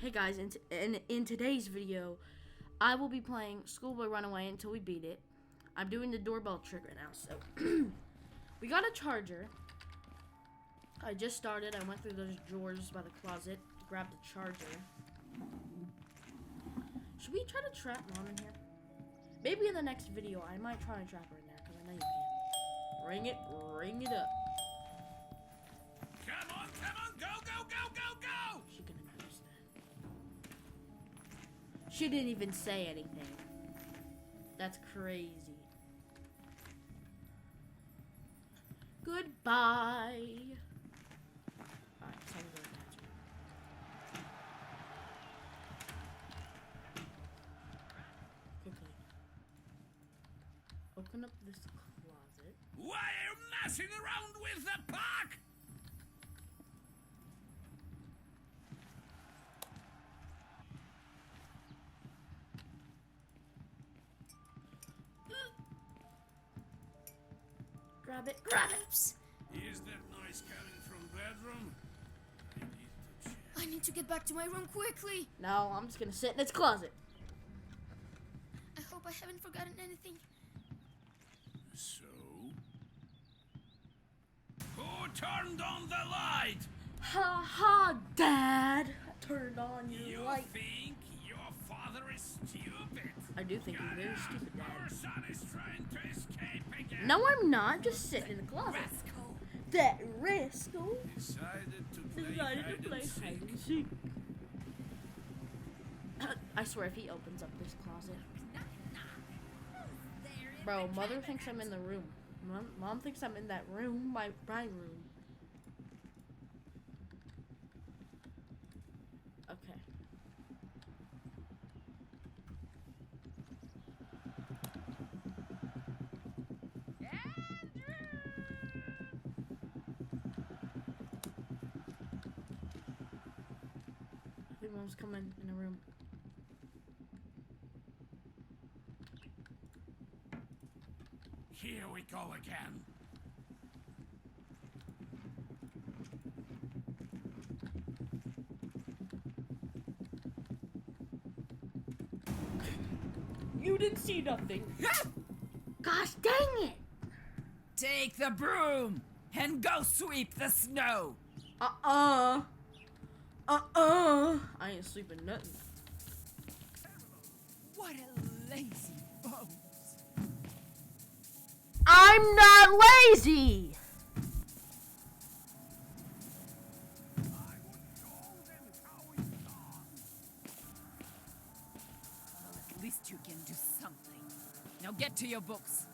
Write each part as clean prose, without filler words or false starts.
Hey guys, in today's video, I will be playing Schoolboy Runaway until we beat it. I'm doing the doorbell trick right now, so we got a charger. I just started. I went through those drawers by the closet, grabbed the charger. Should we try to trap Mom in here? Maybe in the next video, I might try to trap her in there, because I know you can. Ring it up. Come on, go! She gonna notice that. She didn't even say anything. That's crazy. Goodbye. Alright, so I'm going to catch her. Quickly. Open up this closet. Why are you messing around with the park? Grab it. Is that noise coming from bedroom? I need to get back to my room quickly. No, I'm just gonna sit in its closet. I hope I haven't forgotten anything. So? Who turned on the light? Ha ha, Dad! I turned on your You light. think your father is stupid? I do think he's very Get out! stupid, Dad. Our son is trying to escape again. No, I'm not. I'm just sitting in the closet. Rascal That rascal decided to play decided hide to play and seek. hide and seek. I swear, if he opens up this closet, bro, Mother thinks I'm in the room. Mom thinks I'm in that room, my room. Okay. I think Mom's coming in the room. Here we go again. You didn't see nothing. Gosh dang it! Take the broom and go sweep the snow. I ain't sleeping nothing. What a lazy bones. I'm not lazy! Well, at least you can do something. Now get to your books.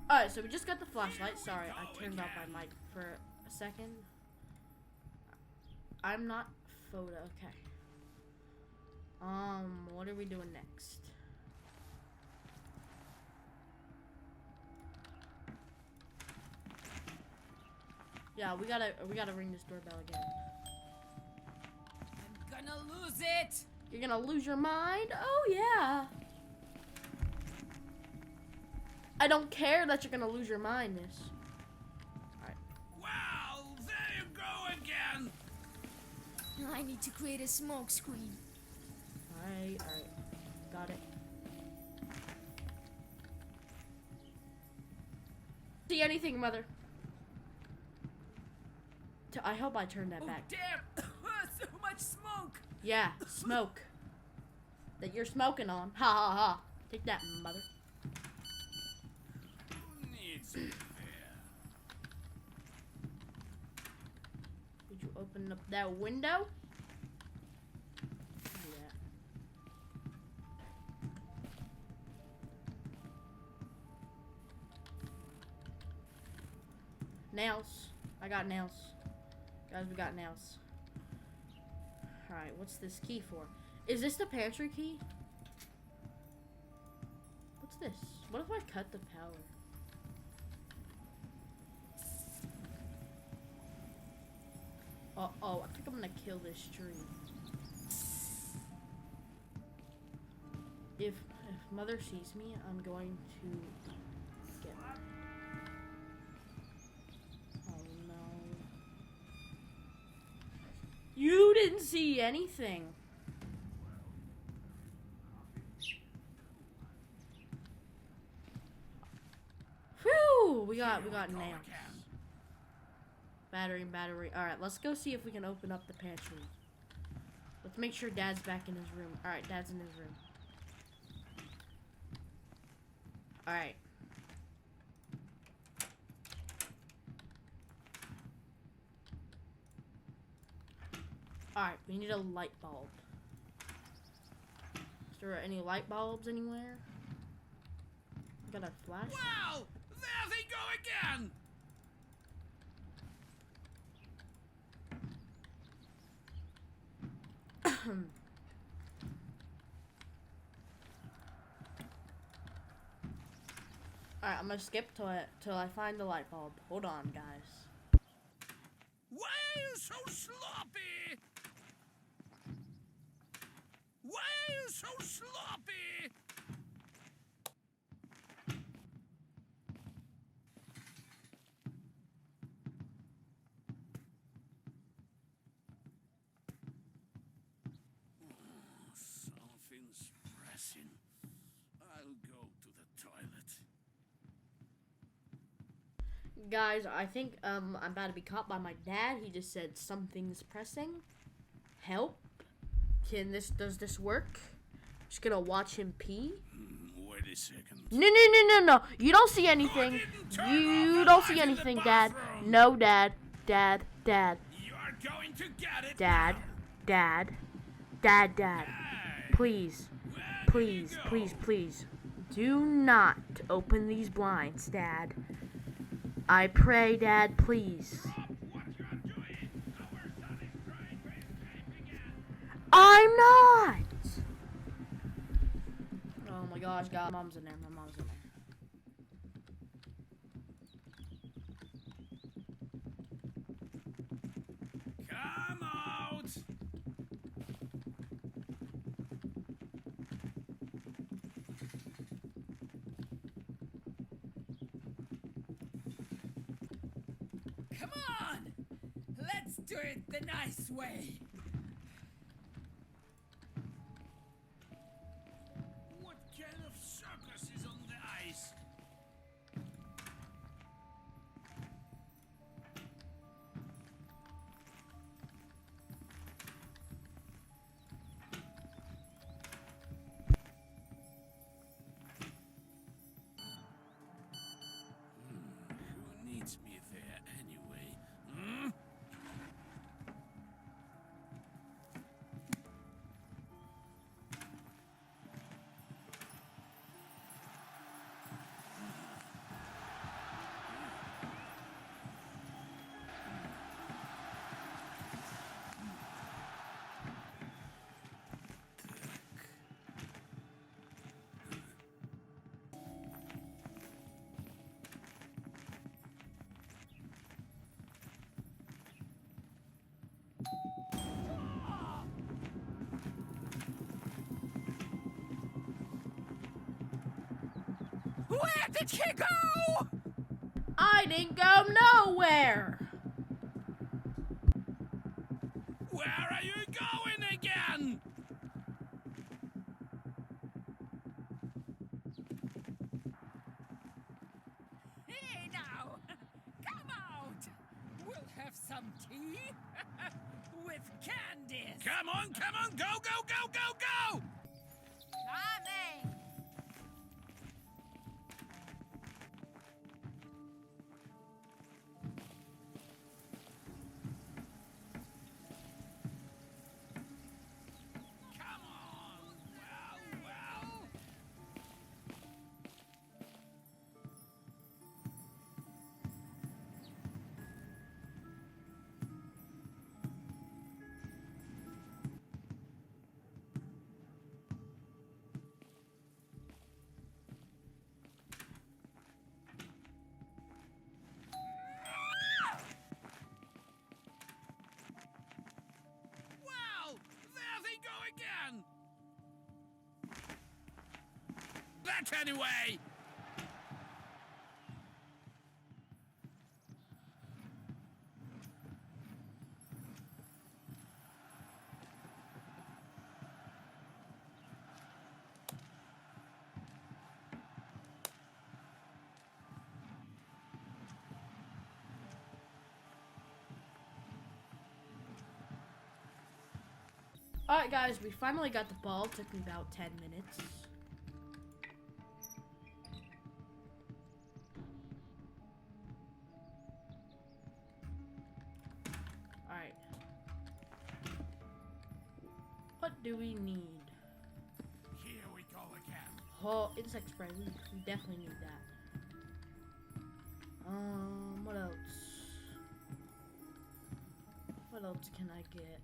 Alright, so we just got the flashlight. Sorry, I turned off my mic for a second. I'm not photo. Okay. What are we doing next? Yeah, we gotta ring this doorbell again. I'm gonna lose it. You're gonna lose your mind? Oh yeah. I don't care that you're gonna lose your mind, miss. Alright. Well, there you go again. I need to create a smoke screen. Alright. Got it. See anything, Mother? I hope I turned that Oh, back. damn. So much smoke. Yeah, smoke. That you're smoking on. Ha ha ha. Take that, Mother. Who needs it there? Did you open up that window? Do that. Nails. I got nails. Guys, we got nails. Alright, what's this key for? Is this the pantry key? What's this? What if I cut the power? Uh-oh, I think I'm gonna kill this tree. If Mother sees me, I'm going to get her. Oh no. You didn't see anything. Whew! We got nails. Battery. Alright, let's go see if we can open up the pantry. Let's make sure Dad's back in his room. Alright, Dad's in his room. Alright. Alright, we need a light bulb. Is there any light bulbs anywhere? We got a flashlight. Wow! There they go again! Alright, I'm gonna skip till I find the light bulb. Hold on, guys. Why are you so sloppy? Why are you so sloppy? Something's pressing. I'll go to the toilet. Guys, I think I'm about to be caught by my dad. He just said something's pressing. Help. Does this work? Just gonna watch him pee. Wait a second. No. You don't see anything. You don't see anything, Dad. No, Dad. Dad. You are going to get it. Dad. now. Dad. Hey, Please. where did you go? Please. Do not open these blinds, Dad. I pray, Dad, please. Stop what you're doing. Our son is crying for his life again. I'm not! Oh my gosh, God. My mom's in there. Come out. Come on! Let's do it the nice way. What kind of circus is on the ice? Who needs me there anyway? Hmm? Where did he go? I didn't go nowhere! Where are you going again? Hey now! Come out! We'll have some tea with candies. Come on, go! Coming. Come on! Well. That anyway! Alright guys, we finally got the ball. It took me about 10 minutes. Alright. What do we need? Here we go again. Oh, insect spray. We definitely need that. What else? What else can I get?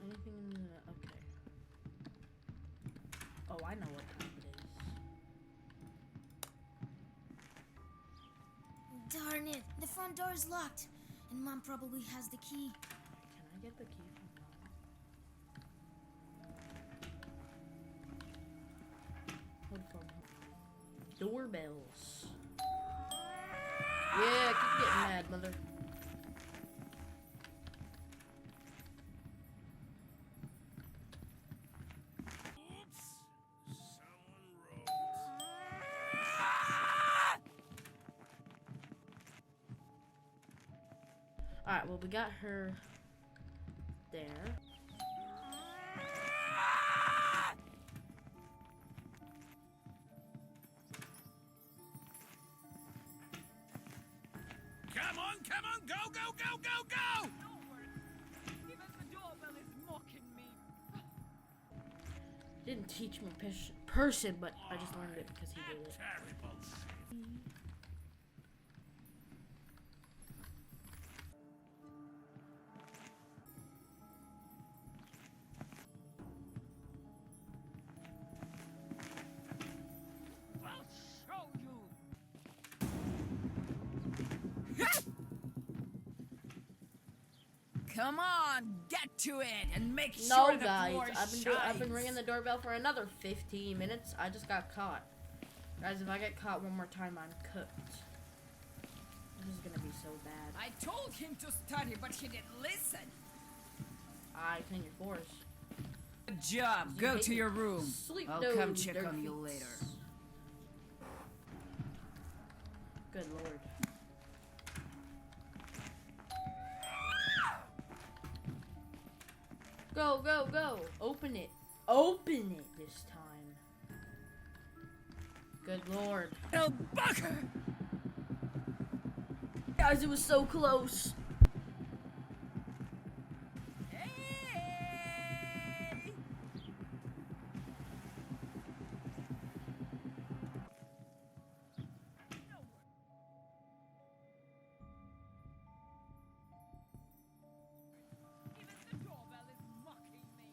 Anything in the... okay. Oh, I know what time it is. Darn it, the front door is locked, and Mom probably has the key. Can I get the key from Mom? Hold for me. Doorbells. Yeah, keep getting mad, mother. Oops. Someone wrote. Alright, well, we got her there. Come on, go, go, go, go, go! Even the doorbell is mocking me. Didn't teach me person, but I just learned it because he did it. Terrible. I'll show you. Come on, get to it and make No, sure the guys, floor I've been shines. ringing the doorbell for another 15 minutes. I just got caught. Guys, if I get caught one more time, I'm cooked. This is gonna be so bad. I told him to study, but he didn't listen. I think you're forced. Good job. Go to your room. Sleep I'll no come check dirt on you feet. later. Good lord. Go, go, go. Open it. Open it this time. Good lord. Oh, bugger! Guys, it was so close. Hey! Even the doorbell is mocking me.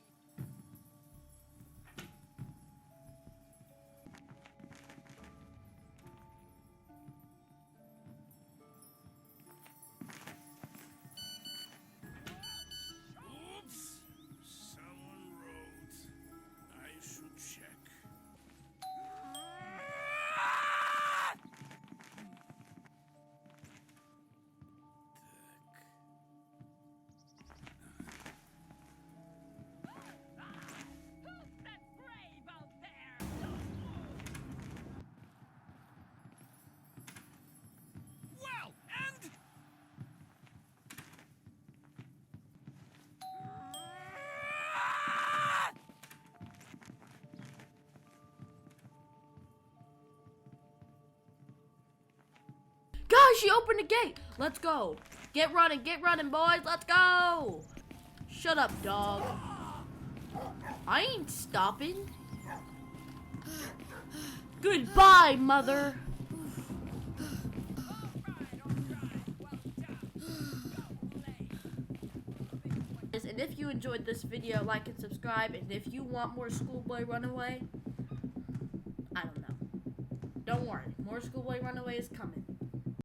Oops. Someone wrote. I should check. Who's that brave out there? Well, and Guys, she opened the gate. Let's go. Get running, boys. Let's go. Shut up, dog. I ain't stopping. Goodbye, mother. And if you enjoyed this video, like and subscribe. And if you want more Schoolboy Runaway, I don't know. Don't worry, more Schoolboy Runaway is coming.